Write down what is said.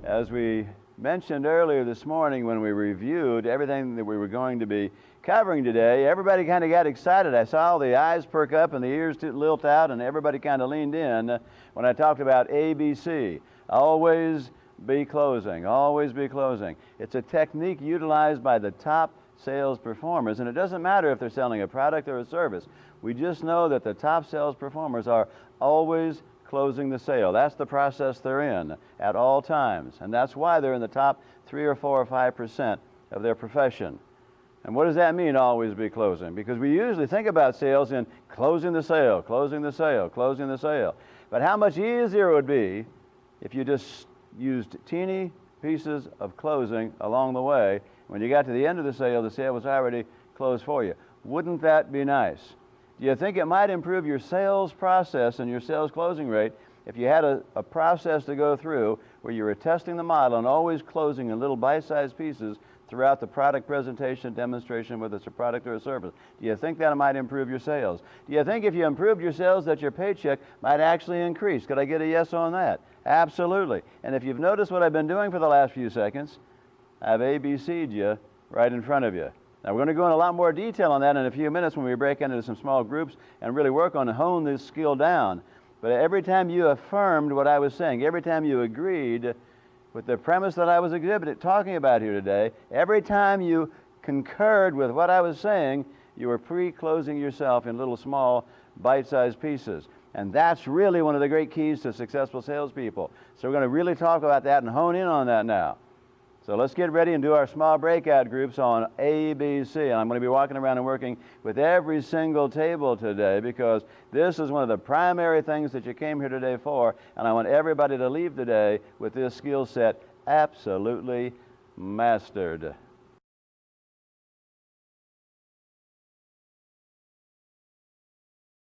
As we mentioned earlier this morning when we reviewed everything that we were going to be covering today, everybody kind of got excited. I saw the eyes perk up and the ears lilt out, and everybody kind of leaned in when I talked about ABC. Always be closing. Always be closing. It's a technique utilized by the top sales performers, and it doesn't matter if they're selling a product or a service. We just know that the top sales performers are always closing the sale. That's the process they're in at all times, and that's why they're in the top 3 or 4 or 5% of their profession. And what does that mean, always be closing? Because we usually think about sales in closing the sale, closing the sale, closing the sale. But how much easier it would be if you just used teeny pieces of closing along the way. When you got to the end of the sale was already closed for you. Wouldn't that be nice? Do you think it might improve your sales process and your sales closing rate if you had a process to go through where you were testing the model and always closing in little bite-sized pieces throughout the product presentation, demonstration, whether it's a product or a service? Do you think that might improve your sales? Do you think if you improved your sales that your paycheck might actually increase? Could I get a yes on that? Absolutely. And if you've noticed what I've been doing for the last few seconds, I've ABC'd you right in front of you. Now, we're going to go in a lot more detail on that in a few minutes when we break into some small groups and really work on and hone this skill down. But every time you affirmed what I was saying, every time you agreed with the premise that I was talking about here today, every time you concurred with what I was saying, you were pre-closing yourself in little small bite-sized pieces. And that's really one of the great keys to successful salespeople. So we're going to really talk about that and hone in on that now. So let's get ready and do our small breakout groups on ABC. And I'm going to be walking around and working with every single table today because this is one of the primary things that you came here today for. And I want everybody to leave today with this skill set absolutely mastered.